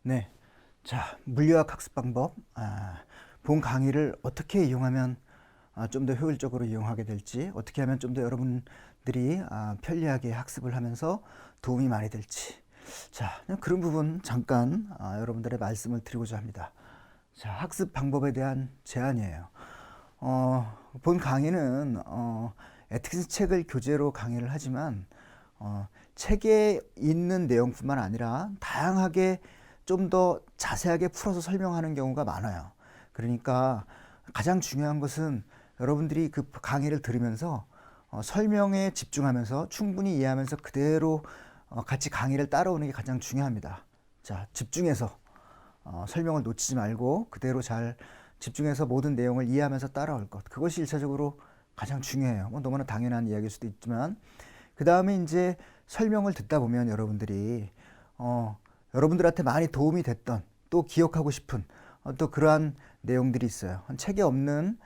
네. 자, 물리학 학습 방법. 본 강의를 어떻게 이용하면 좀 더 효율적으로 이용하게 될지, 어떻게 하면 좀 더 여러분들이 편리하게 학습을 하면서 도움이 많이 될지. 자, 그런 부분 잠깐 여러분들의 말씀을 드리고자 합니다. 자, 학습 방법에 대한 제안이에요. 본 강의는 에틱스 책을 교재로 강의를 하지만 책에 있는 내용뿐만 아니라 다양하게 좀 더 자세하게 풀어서 설명하는 경우가 많아요. 그러니까 가장 중요한 것은 여러분들이 그 강의를 들으면서 설명에 집중하면서 충분히 이해하면서 그대로 같이 강의를 따라오는 게 가장 중요합니다. 자, 집중해서 설명을 놓치지 말고 그대로 잘 집중해서 모든 내용을 이해하면서 따라올 것. 그것이 일차적으로 가장 중요해요. 뭐 너무나 당연한 이야기일 수도 있지만 그 다음에 이제 설명을 듣다 보면 여러분들이 여러분들한테 많이 도움이 됐던 또 기억하고 싶은 또 그러한 내용들이 있어요. 책에 없는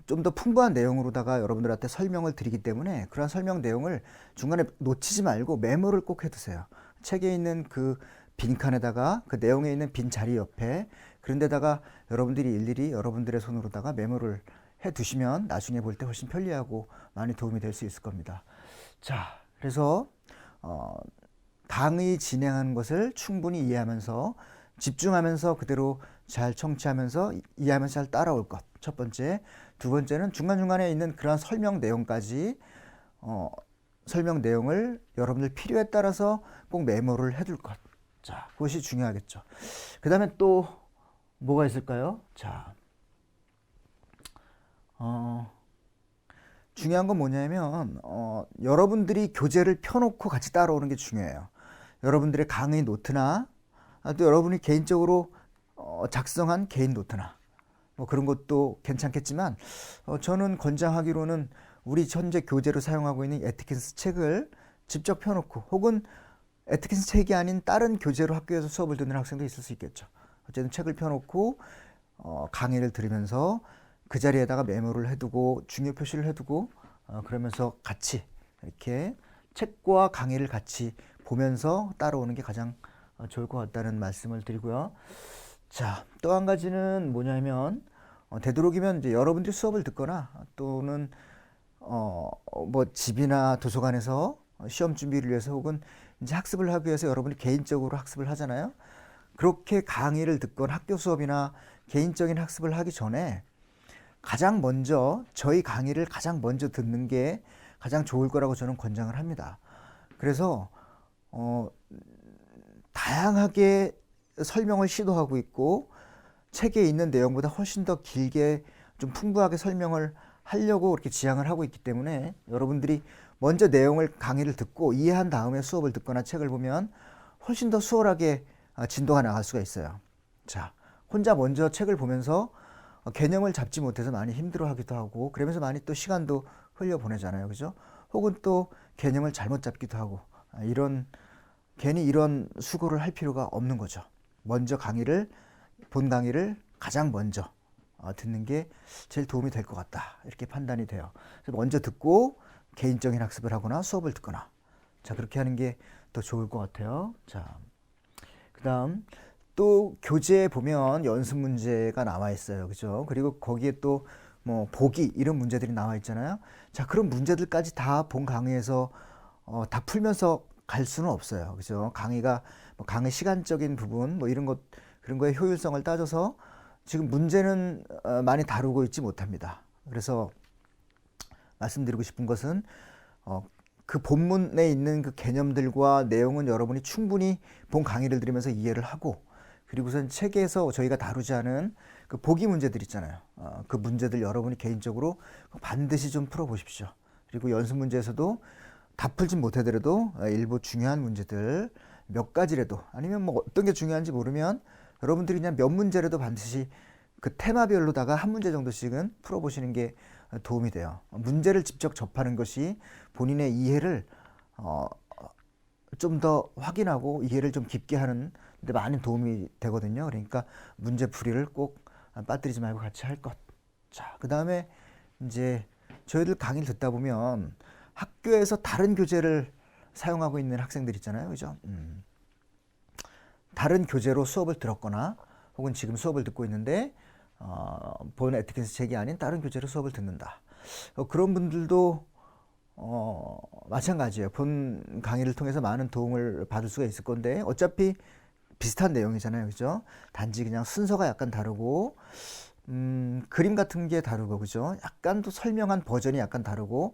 좀 더 풍부한 내용으로다가 여러분들한테 설명을 드리기 때문에 그러한 설명 내용을 중간에 놓치지 말고 메모를 꼭 해두세요. 책에 있는 그 빈칸에다가 그 내용에 있는 빈 자리 옆에 그런 데다가 여러분들이 일일이 여러분들의 손으로다가 메모를 해 두시면 나중에 볼 때 훨씬 편리하고 많이 도움이 될 수 있을 겁니다. 자, 그래서 강의 진행하는 것을 충분히 이해하면서 집중하면서 그대로 잘 청취하면서 이해하면서 잘 따라올 것. 첫 번째. 두 번째는 중간중간에 있는 그러한 설명 내용까지 설명 내용을 여러분들 필요에 따라서 꼭 메모를 해둘 것. 자, 그것이 중요하겠죠. 그 다음에 또 뭐가 있을까요? 자, 중요한 건 뭐냐면 여러분들이 교재를 펴놓고 같이 따라오는 게 중요해요. 여러분들의 강의 노트나 또 여러분이 개인적으로 작성한 개인 노트나 뭐 그런 것도 괜찮겠지만 저는 권장하기로는 우리 현재 교재로 사용하고 있는 에티킨스 책을 직접 펴놓고 혹은 에티킨스 책이 아닌 다른 교재로 학교에서 수업을 듣는 학생도 있을 수 있겠죠. 어쨌든 책을 펴놓고 강의를 들으면서 그 자리에다가 메모를 해두고 중요 표시를 해두고 그러면서 같이 이렇게 책과 강의를 같이 보면서 따라오는 게 가장 좋을 것 같다는 말씀을 드리고요. 자, 또 한 가지는 뭐냐면 되도록이면 이제 여러분들이 수업을 듣거나 또는 뭐 집이나 도서관에서 시험 준비를 위해서 혹은 이제 학습을 하기 위해서 여러분이 개인적으로 학습을 하잖아요. 그렇게 강의를 듣거나 학교 수업이나 개인적인 학습을 하기 전에 가장 먼저 저희 강의를 가장 먼저 듣는 게 가장 좋을 거라고 저는 권장을 합니다. 그래서 다양하게 설명을 시도하고 있고 책에 있는 내용보다 훨씬 더 길게 좀 풍부하게 설명을 하려고 이렇게 지향을 하고 있기 때문에 여러분들이 먼저 내용을 강의를 듣고 이해한 다음에 수업을 듣거나 책을 보면 훨씬 더 수월하게 진도가 나갈 수가 있어요. 자, 혼자 먼저 책을 보면서 개념을 잡지 못해서 많이 힘들어하기도 하고 그러면서 많이 또 시간도 흘려보내잖아요. 그죠? 혹은 또 개념을 잘못 잡기도 하고 이런 괜히 이런 수고를 할 필요가 없는 거죠. 먼저 본 강의를 가장 먼저 듣는 게 제일 도움이 될 것 같다. 이렇게 판단이 돼요. 그래서 먼저 듣고 개인적인 학습을 하거나 수업을 듣거나 자, 그렇게 하는 게 더 좋을 것 같아요. 자, 그 다음 또 교재에 보면 연습 문제가 나와 있어요. 그죠? 그리고 거기에 또 뭐 보기 이런 문제들이 나와 있잖아요. 자, 그런 문제들까지 다 본 강의에서 다 풀면서 갈 수는 없어요. 그죠? 강의가 뭐 강의 시간적인 부분 뭐 이런 것 그런 거에 효율성을 따져서 지금 문제는 많이 다루고 있지 못합니다. 그래서 말씀드리고 싶은 것은 그 본문에 있는 그 개념들과 내용은 여러분이 충분히 본 강의를 들으면서 이해를 하고 그리고선 책에서 저희가 다루지 않은 그 보기 문제들 있잖아요. 그 문제들 여러분이 개인적으로 반드시 좀 풀어보십시오. 그리고 연습 문제에서도 다 풀진 못하더라도 일부 중요한 문제들 몇 가지라도 아니면 뭐 어떤 게 중요한지 모르면 여러분들이 그냥 몇 문제라도 반드시 그 테마별로다가 한 문제 정도씩은 풀어보시는 게 도움이 돼요. 문제를 직접 접하는 것이 본인의 이해를 좀 더 확인하고 이해를 좀 깊게 하는 데 많은 도움이 되거든요. 그러니까 문제 풀이를 꼭 빠뜨리지 말고 같이 할 것. 자, 그 다음에 이제 저희들 강의를 듣다 보면 학교에서 다른 교재를 사용하고 있는 학생들 있잖아요. 그죠? 다른 교재로 수업을 들었거나 혹은 지금 수업을 듣고 있는데 본 에티켓스 책이 아닌 다른 교재로 수업을 듣는다. 그런 분들도 마찬가지예요. 본 강의를 통해서 많은 도움을 받을 수가 있을 건데 어차피 비슷한 내용이잖아요. 그죠? 단지 그냥 순서가 약간 다르고 그림 같은 게 다르고 그죠? 약간 또 설명한 버전이 약간 다르고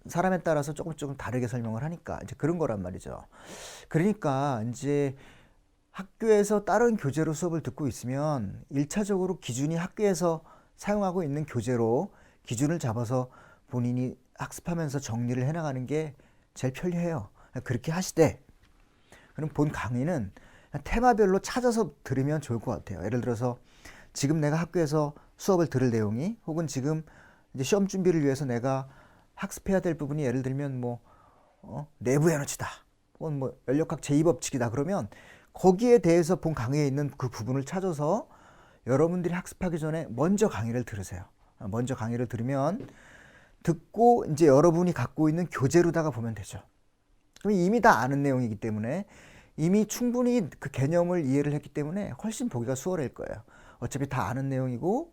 사람에 따라서 조금 다르게 설명을 하니까 이제 그런 거란 말이죠. 그러니까 이제 학교에서 다른 교재로 수업을 듣고 있으면 1차적으로 기준이 학교에서 사용하고 있는 교재로 기준을 잡아서 본인이 학습하면서 정리를 해나가는 게 제일 편리해요. 그렇게 하시되 그럼 본 강의는 테마별로 찾아서 들으면 좋을 것 같아요. 예를 들어서 지금 내가 학교에서 수업을 들을 내용이 혹은 지금 이제 시험 준비를 위해서 내가 학습해야 될 부분이 예를 들면 뭐 내부 에너지다 혹은 뭐 연력학 제2법칙이다 그러면 거기에 대해서 본 강의에 있는 그 부분을 찾아서 여러분들이 학습하기 전에 먼저 강의를 들으세요. 먼저 강의를 들으면 듣고 이제 여러분이 갖고 있는 교재로다가 보면 되죠. 그럼 이미 다 아는 내용이기 때문에 이미 충분히 그 개념을 이해를 했기 때문에 훨씬 보기가 수월할 거예요. 어차피 다 아는 내용이고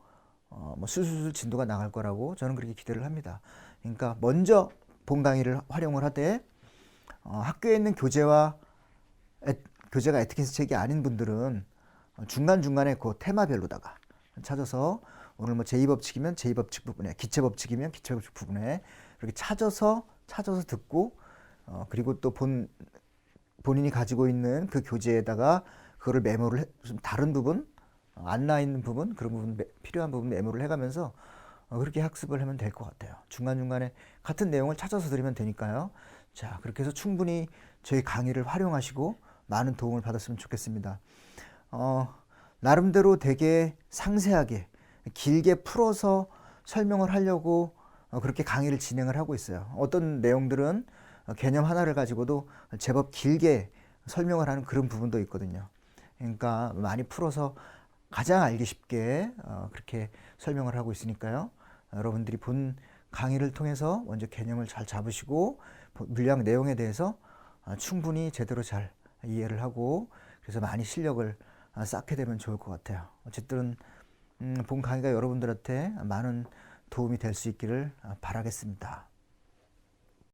뭐 술술술 진도가 나갈 거라고 저는 그렇게 기대를 합니다. 그러니까 먼저 본 강의를 활용을 하되 학교에 있는 교재가 에티켓스 책이 아닌 분들은 중간중간에 그 테마별로다가 찾아서 오늘 뭐 제2법칙이면 제2법칙 부분에 기체법칙이면 기체법칙 부분에 이렇게 찾아서 듣고 그리고 또 본인이 가지고 있는 그 교재에다가 그거를 메모를 좀 다른 부분 안 나 있는 부분 그런 부분 필요한 부분 메모를 해가면서 그렇게 학습을 하면 될 것 같아요. 중간중간에 같은 내용을 찾아서 들으면 되니까요. 자, 그렇게 해서 충분히 저희 강의를 활용하시고 많은 도움을 받았으면 좋겠습니다. 나름대로 되게 상세하게 길게 풀어서 설명을 하려고 그렇게 강의를 진행을 하고 있어요. 어떤 내용들은 개념 하나를 가지고도 제법 길게 설명을 하는 그런 부분도 있거든요. 그러니까 많이 풀어서 가장 알기 쉽게 그렇게 설명을 하고 있으니까요. 여러분들이 본 강의를 통해서 먼저 개념을 잘 잡으시고 물리학 내용에 대해서 충분히 제대로 잘 이해를 하고 그래서 많이 실력을 쌓게 되면 좋을 것 같아요. 어쨌든 본 강의가 여러분들한테 많은 도움이 될 수 있기를 바라겠습니다.